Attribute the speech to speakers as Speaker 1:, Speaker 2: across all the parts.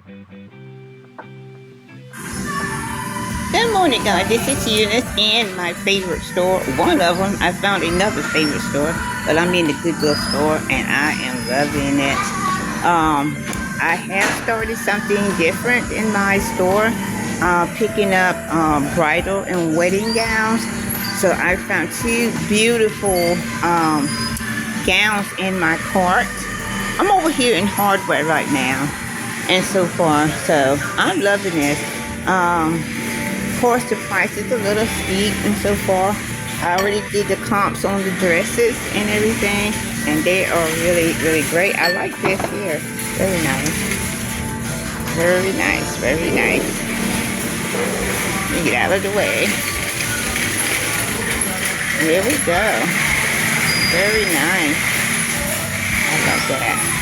Speaker 1: Good morning, guys. This is Eunice in my favorite store. One of them, I found another favorite store, but I'm in the Goodwill store and I am loving it. I have started something different in my store, picking up bridal and wedding gowns. So I found two beautiful gowns in my cart. I'm over here in hardware right now, and so far, so I'm loving it. Of course, the price is a little steep, and so far, I already did the comps on the dresses and everything, and they are really, really great. I like this here. Very nice. Very nice. Very nice. Let me get out of the way. Here we go. Very nice. I like that.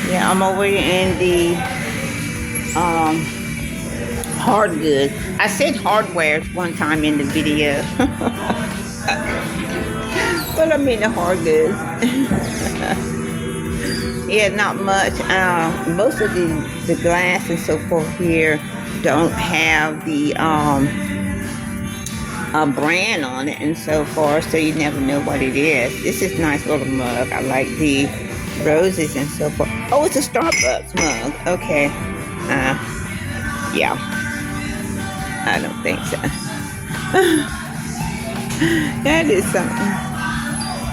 Speaker 1: Yeah, I'm over in the hard goods. I said hardware one time in the video. But I mean the hard goods. Yeah, not much. Most of the glass and so forth here don't have the brand on it and so forth, so you never know what it is. This is a nice little mug. I like the roses and so forth. Oh, it's a Starbucks mug. Okay. Yeah. I don't think so. That is something.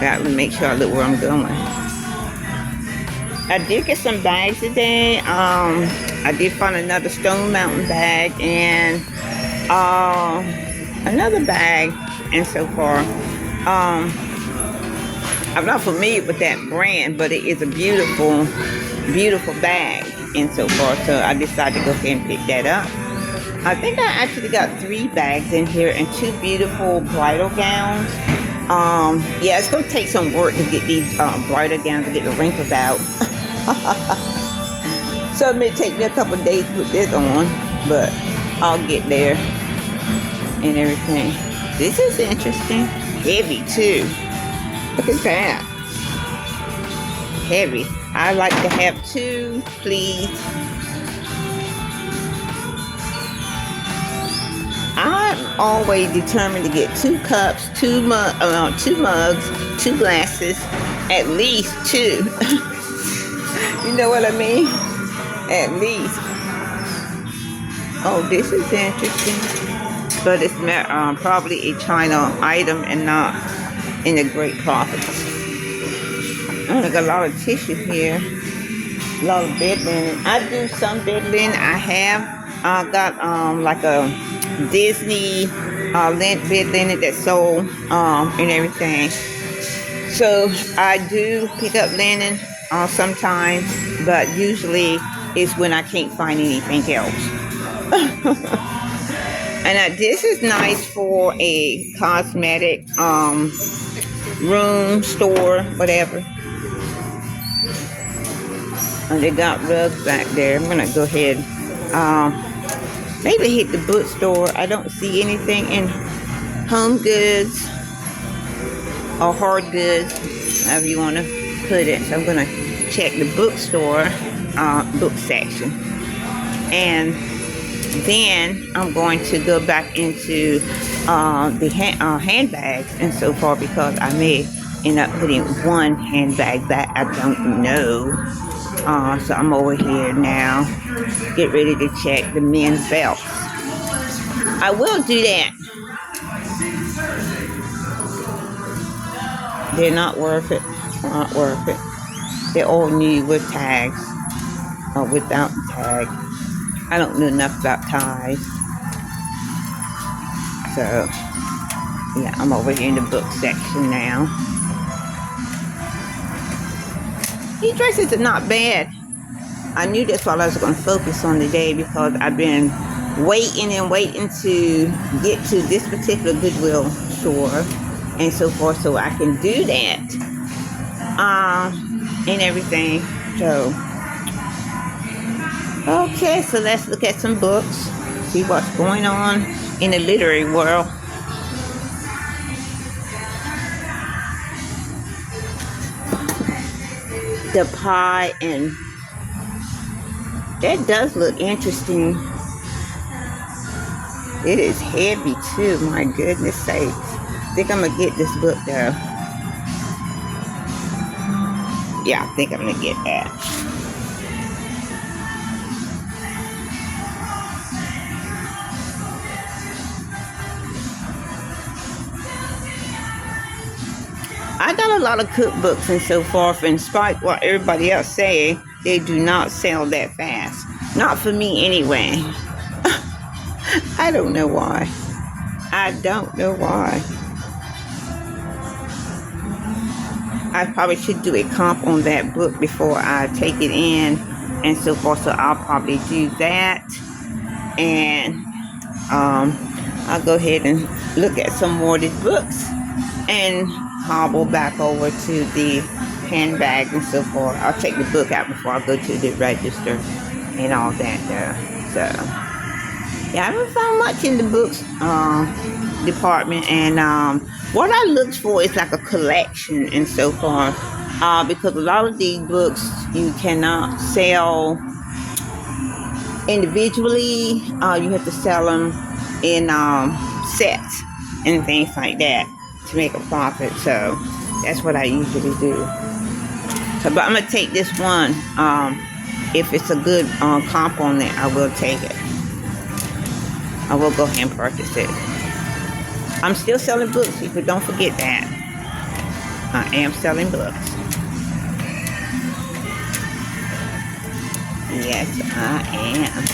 Speaker 1: Got to make sure I look where I'm going. I did get some bags today. I did find another Stone Mountain bag and another bag and so forth. I'm not familiar with that brand, but it is a beautiful, beautiful bag and so forth. So I decided to go ahead and pick that up. I think I actually got 3 bags in here and 2 beautiful bridal gowns. Yeah, it's going to take some work to get these bridal gowns to get the wrinkles out. So it may take me a couple of days to put this on, but I'll get there and everything. This is interesting. Heavy too. Look at that. Heavy. I like to have 2, please. I'm always determined to get 2 cups, 2 mugs, 2 glasses, at least 2. You know what I mean? At least. Oh, this is interesting. But it's probably a China item and not in a great profit. I got a lot of tissue here. A lot of bed linen. I do some bed linen. I have got like a Disney bed linen that's sold and everything. So I do pick up linen sometimes, but usually it's when I can't find anything else. And this is nice for a cosmetic room, store, whatever. And they got rugs back there. I'm gonna go ahead. Maybe hit the bookstore. I don't see anything in home goods or hard goods, however you want to put it. So I'm gonna check the bookstore book section, and then I'm going to go back into the handbags and so forth, because I may end up putting one handbag back. I don't know. So I'm over here now. Get ready to check the men's belts. I will do that. They're not worth it. Not worth it. They're all new with tags or without tag. I don't know enough about ties. So, yeah, I'm over here in the book section now. These dresses are not bad. I knew that's what I was going to focus on today, because I've been waiting and waiting to get to this particular Goodwill store and so forth, so I can do that and everything. So, okay, so let's look at some books, see what's going on in the literary world. the pie, and that does look interesting. It is heavy too, my goodness sakes. I think I'm gonna get this book though. Yeah, I think I'm gonna get that. I got a lot of cookbooks and so forth, and despite what everybody else saying, they do not sell that fast. Not for me anyway. I don't know why. I don't know why. I probably should do a comp on that book before I take it in and so forth, so I'll probably do that. And I'll go ahead and look at some more of these books and hobble back over to the handbag and so forth. I'll take the book out before I go to the register and all that there. So yeah, I haven't found much in the books department, and what I looked for is like a collection and so forth, because a lot of these books you cannot sell individually. You have to sell them in sets and things like that to make a profit. So that's what I usually do. So, but I'm gonna take this one. If it's a good comp on it, I will take it. I will go ahead and purchase it. I'm still selling books, people. Don't forget that. I am selling books. Yes, I am.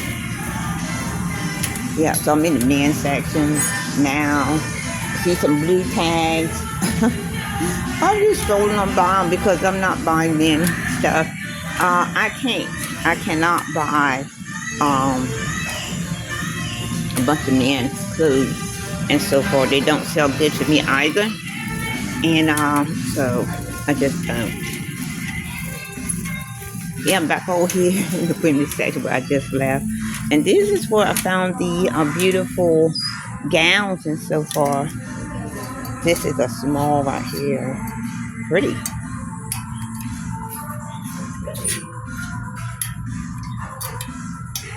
Speaker 1: Yeah, so I'm in the men's section now. See some blue tags. I'm just scrolling on by them because I'm not buying men's stuff. I cannot buy a bunch of men's clothes and so forth. They don't sell good to me either, and so I just don't. Yeah, I'm back over here in the women's section where I just left, and this is where I found the beautiful gowns and so forth. This is a small right here, pretty.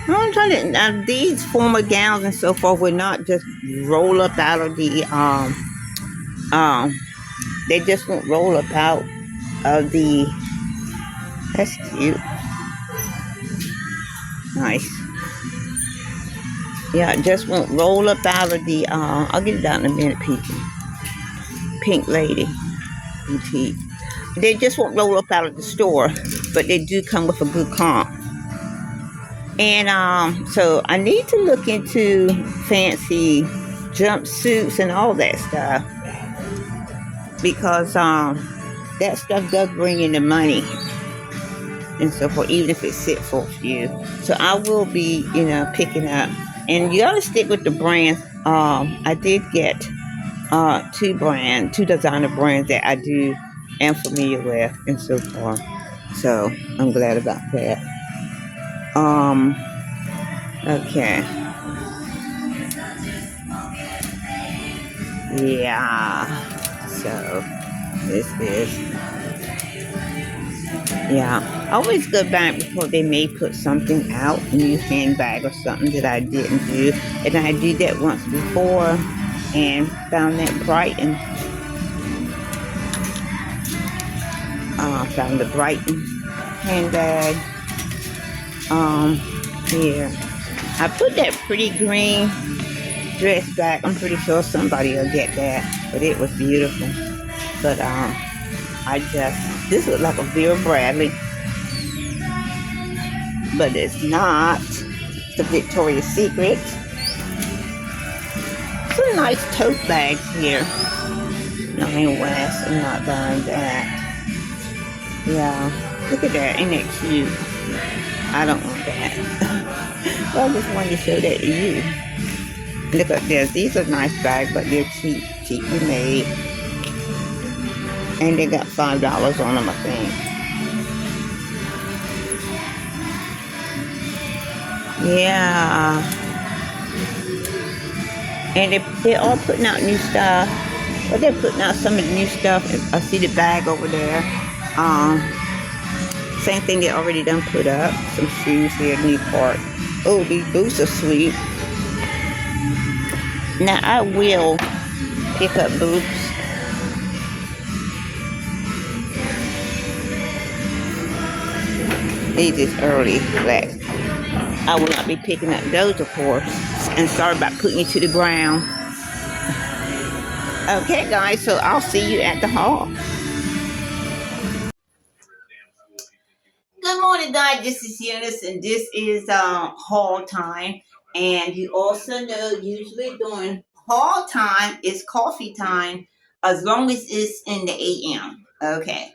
Speaker 1: I'm trying to. Now, these former gowns and so forth would not just roll up out of the they just won't roll up out of the. That's cute. Nice. Yeah, it just won't roll up out of the I'll get it down in a minute, people. Pink Lady Boutique. They just won't roll up out of the store, but they do come with a good comp. And so I need to look into fancy jumpsuits and all that stuff, because that stuff does bring in the money and so forth, even if it sits for a few. So I will be, picking up. And you gotta stick with the brands. I did get two designer brands that I am familiar with and so forth. So I'm glad about that. Okay. Yeah. So this is. Yeah, I always go back because they may put something out, a new handbag or something that I didn't do. And I did that once before and found that Brighton. Found the Brighton handbag. Here. I put that pretty green dress back. I'm pretty sure somebody will get that, but it was beautiful. But this looks like a Vera Bradley, but it's not. It's a Victoria's Secret. Some nice tote bags here. Nothing West. I'm not buying that. Yeah, look at that. Ain't that cute? I don't want that. Well, I just wanted to show that to you. Look at this. These are nice bags, but they're cheaply made. And they got $5 on them, I think. Yeah. And they're all putting out new stuff. But they're putting out some of the new stuff. I see the bag over there. Same thing they already done put up. Some shoes here, new part. Oh, these boots are sweet. Now I will pick up boots. These is early, black. I will not be picking up those, of course. And sorry about putting you to the ground. Okay, guys, so I'll see you at the hall. Good morning, guys. This is Eunice, and this is haul time. And you also know, usually during haul time is coffee time, as long as it's in the AM. Okay.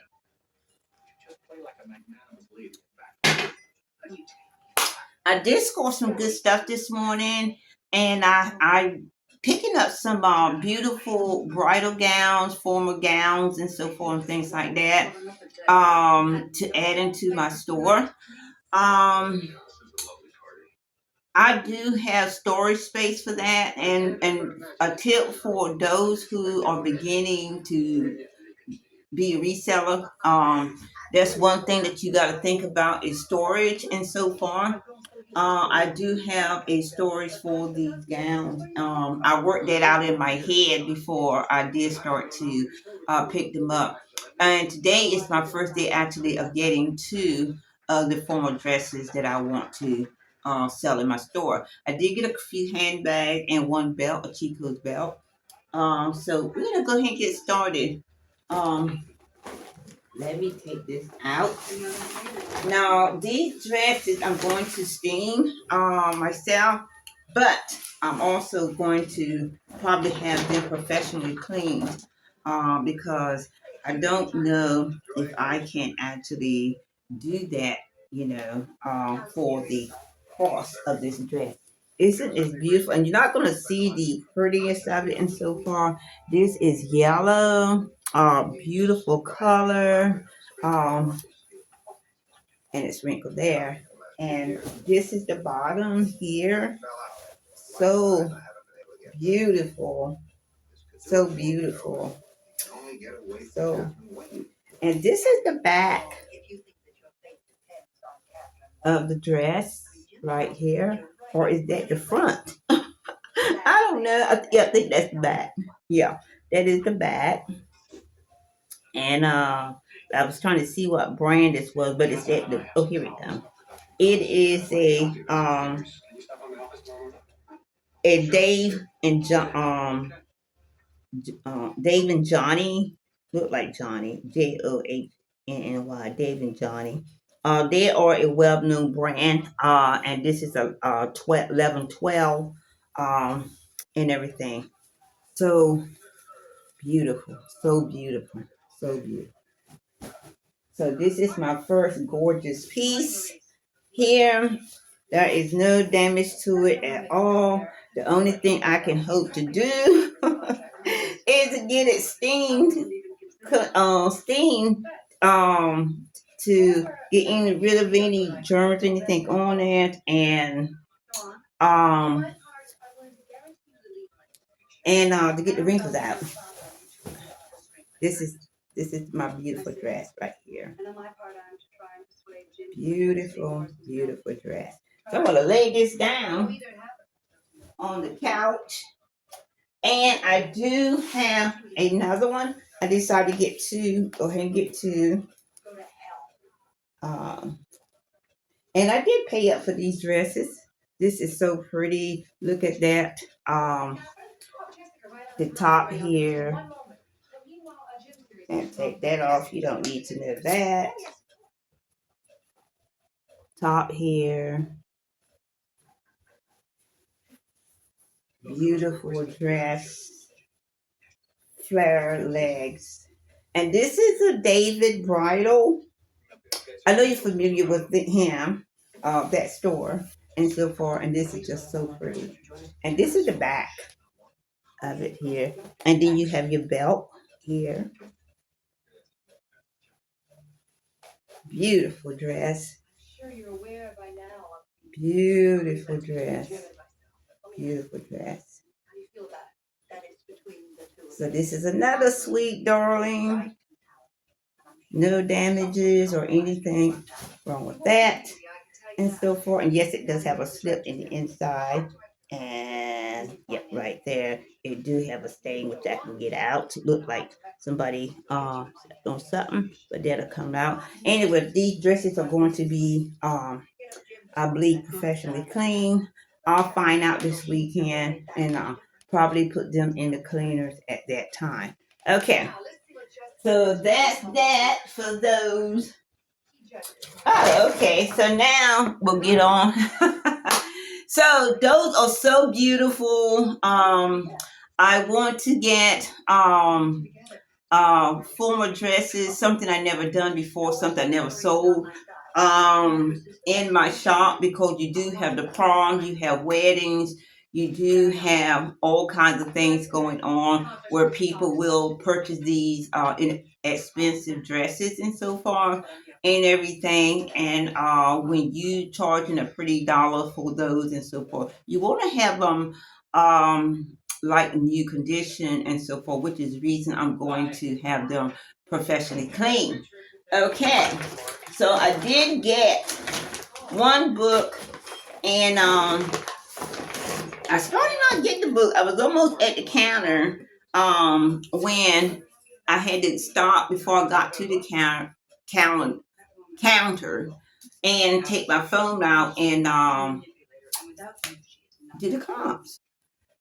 Speaker 1: I did score some good stuff this morning, and I picking up some beautiful bridal gowns, formal gowns, and so forth, and things like that. To add into my store. Um, I do have storage space for that, and a tip for those who are beginning to be a reseller. That's one thing that you got to think about is storage and so forth. I do have a storage for these gowns. I worked that out in my head before I did start to pick them up. And today is my first day actually of getting to the formal dresses that I want to sell in my store. I did get a few handbags and one belt, a Chico's belt. So we're gonna go ahead and get started. Um, Let me take this out. Now, these dresses I'm going to steam myself, but I'm also going to probably have them professionally cleaned because I don't know if I can actually do that, for the cost of this dress. Isn't it beautiful? And you're not going to see the prettiest of it. And so far, this is yellow, beautiful color. Um, and it's wrinkled there. And this is the bottom here. So beautiful. So beautiful. So, and this is the back of the dress right here. Or is that the front? I don't know. Yeah, I think that's the back. Yeah, that is the back. And I was trying to see what brand this was, but it's that. Oh, here we go. It is a Dave and John, Dave and Johnny, look like Johnny, Johnny, Dave and Johnny. They are a well-known brand, and this is a 1112, and everything. So beautiful, so beautiful, so beautiful. So this is my first gorgeous piece here. There is no damage to it at all. The only thing I can hope to do is to get it steamed, to get rid of any germs, anything on it, um, to get the wrinkles out. This is this is my beautiful dress right here. Beautiful, beautiful dress. So I'm gonna lay this down on the couch. And I do have another one. I decided to get two. Go ahead and get two. Um, and I did pay up for these dresses. This is so pretty. Look at that. The top here. And take that off. You don't need to know that. Top here. Beautiful dress. Flare legs. And this is a David Bridal. I know you're familiar with him, that store, and so forth. And this is just so pretty. And this is the back of it here. And then you have your belt here. Beautiful dress. Beautiful dress. Beautiful dress. So this is another sweet darling. No damages or anything wrong with that and so forth. And yes, it does have a slip in the inside. And yep, right there, it do have a stain which I can get out. It look like somebody stepped on something, but that'll come out. Anyway, these dresses are going to be I believe professionally clean. I'll find out this weekend and probably put them in the cleaners at that time. Okay, so that's that for those. Oh, okay. So now we'll get on. So those are so beautiful. I want to get formal dresses, something I never done before, something I never sold in my shop because you do have the prom, you have weddings, you do have all kinds of things going on where people will purchase these expensive dresses and so forth and everything. And when you charging a pretty dollar for those and so forth, you want to have them like new condition and so forth, which is the reason I'm going to have them professionally clean. Okay, so I did get one book, and I started not getting the book. I was almost at the counter when I had to stop before I got to the counter and take my phone out and do the comps.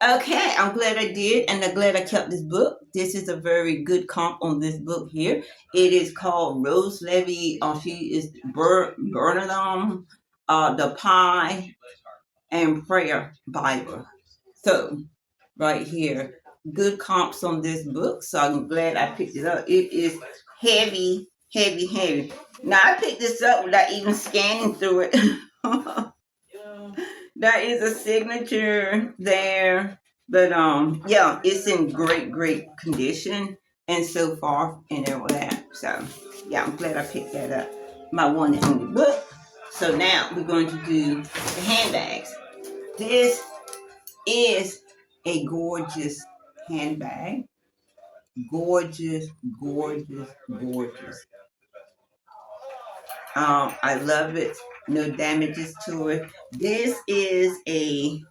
Speaker 1: Okay, I'm glad I did, and I'm glad I kept this book. This is a very good comp on this book here. It is called Rose Levy. She is Bernardum, the Pie and Prayer Bible. So, right here, good comps on this book. So I'm glad I picked it up. It is heavy, heavy, heavy. Now I picked this up without even scanning through it. There is a signature there, but yeah, it's in great, great condition and so far and all that. So yeah, I'm glad I picked that up. My one and only book. So now we're going to do the handbags. This is a gorgeous handbag. Gorgeous, gorgeous, gorgeous. I love it. No damages to it. This is a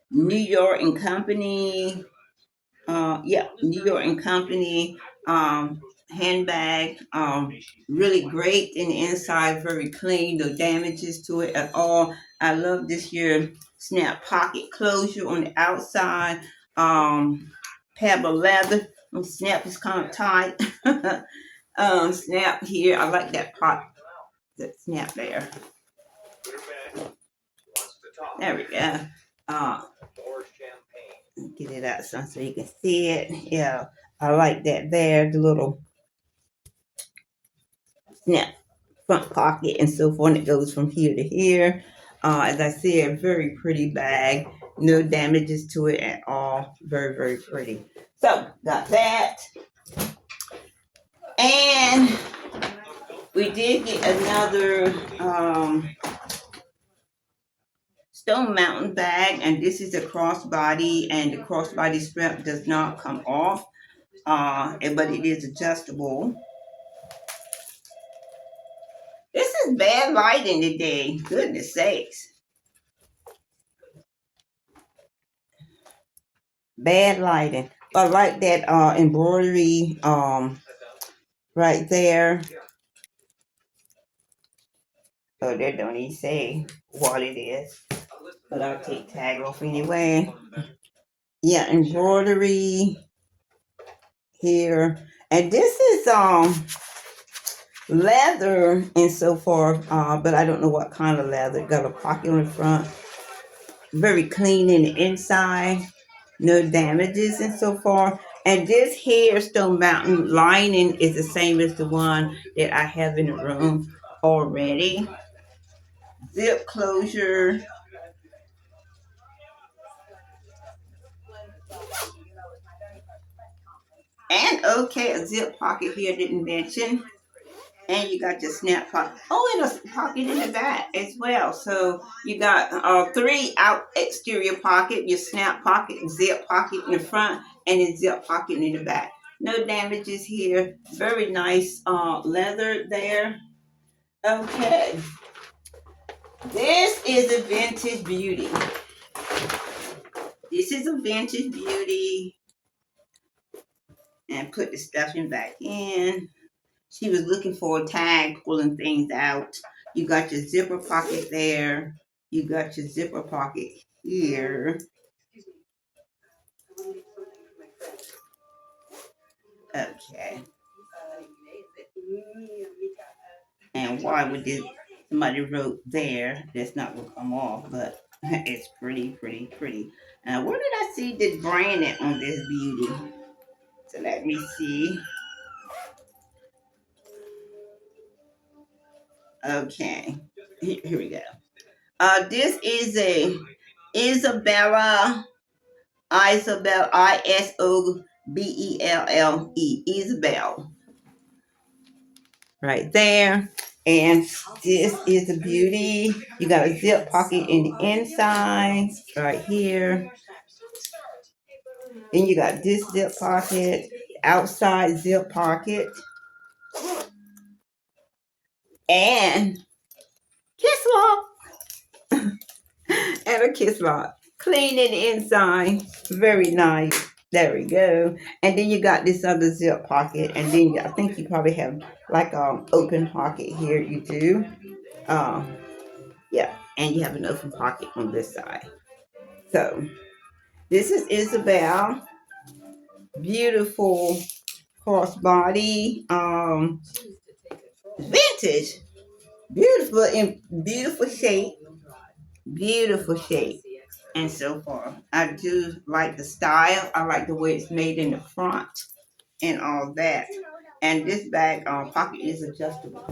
Speaker 1: New York and Company. Yeah, New York and Company handbag. Really great in the inside, very clean, no damages to it at all. I love this here snap pocket closure on the outside. Pebble leather. Snap is kind of tight. Snap here. I like that pot. That snap there. There we go. Uh, get it out so you can see it. Yeah, I like that there. The little snap front pocket and so forth. And it goes from here to here. As I said, very pretty bag. No damages to it at all. Very, very pretty. So, got that. And we did get another Stone Mountain bag. And this is a crossbody. And the crossbody strap does not come off. But it is adjustable. This is bad lighting today. Goodness sakes. Bad lighting. I like that embroidery right there. Oh, they don't even say what it is. But I'll take tag off anyway. Yeah, embroidery here. And this is leather and so forth, but I don't know what kind of leather. Got a pocket on the front. Very clean in the inside. No damages and so forth. And this here Stone Mountain lining is the same as the one that I have in the room already. Zip closure. And okay, a zip pocket here didn't mention. And you got your snap pocket. Oh, and a pocket in the back as well. So you got 3 out exterior pocket, your snap pocket, zip pocket in the front, and a zip pocket in the back. No damages here. Very nice leather there. Okay. This is a vintage beauty. This is a vintage beauty. And put the stuffing back in. She was looking for a tag, pulling things out. You got your zipper pocket there. You got your zipper pocket here. Okay. And why would this, somebody wrote there, that's not gonna come off, but it's pretty, pretty, pretty. Now, where did I see the branding on this beauty? So let me see. Okay, here we go. This is a Isabel, Isobelle, Isabel, right there. And this is a beauty. You got a zip pocket in the inside, right here. Then you got this zip pocket, outside zip pocket, and kiss lock, and a kiss lock. Clean it inside, very nice. There we go. And then you got this other zip pocket, and then I think you probably have like open pocket here. You do, yeah, and you have an open pocket on this side. So this is Isabel, beautiful crossbody, vintage, beautiful in beautiful shape, beautiful shape. And so far, I do like the style. I like the way it's made in the front and all that. And this bag pocket is adjustable.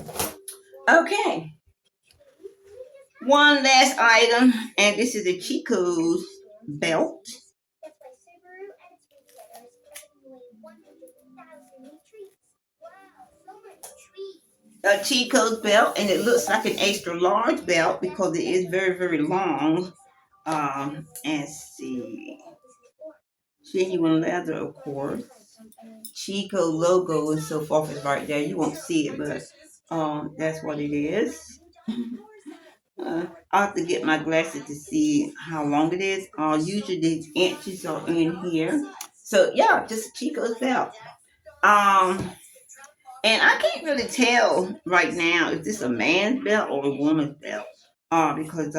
Speaker 1: Okay, one last item, and this is a Chico's belt. A Chico's belt, and it looks like an extra large belt because it is very, very long. And see, genuine leather, of course. Chico logo and so forth is right there. You won't see it, but that's what it is. I have to get my glasses to see how long it is. Usually these inches are in here. So yeah, just Chico's belt. And I can't really tell right now if this is a man's belt or a woman's belt. Because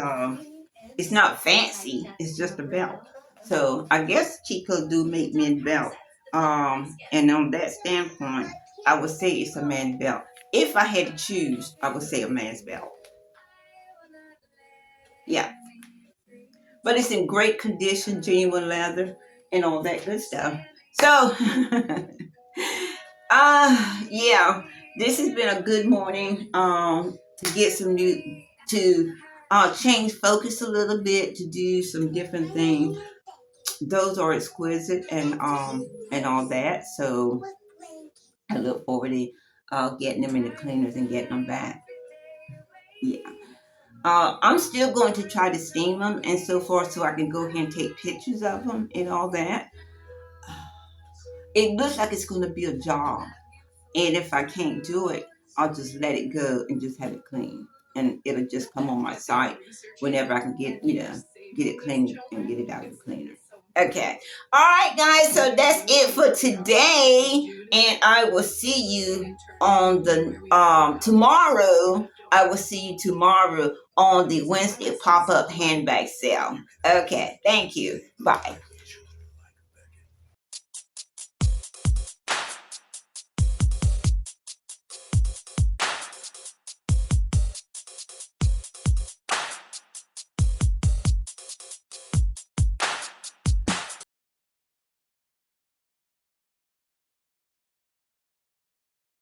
Speaker 1: it's not fancy. It's just a belt. So I guess Chico do make men's belt. And on that standpoint, I would say it's a man's belt. If I had to choose, I would say a man's belt. Yeah. But it's in great condition, genuine leather, and all that good stuff. So, yeah, this has been a good morning. To get some new, to change focus a little bit, to do some different things. Those are exquisite and all that. So I look forward to getting them in the cleaners and getting them back. Yeah. I'm still going to try to steam them and so forth so I can go ahead and take pictures of them and all that. It looks like it's going to be a job. And if I can't do it, I'll just let it go and just have it clean. And it'll just come on my site whenever I can get it cleaned and get it out of the cleaner. Okay. All right, guys. So that's it for today. And I will see you on the tomorrow. I will see you tomorrow on the Wednesday pop-up handbag sale. Okay. Thank you. Bye.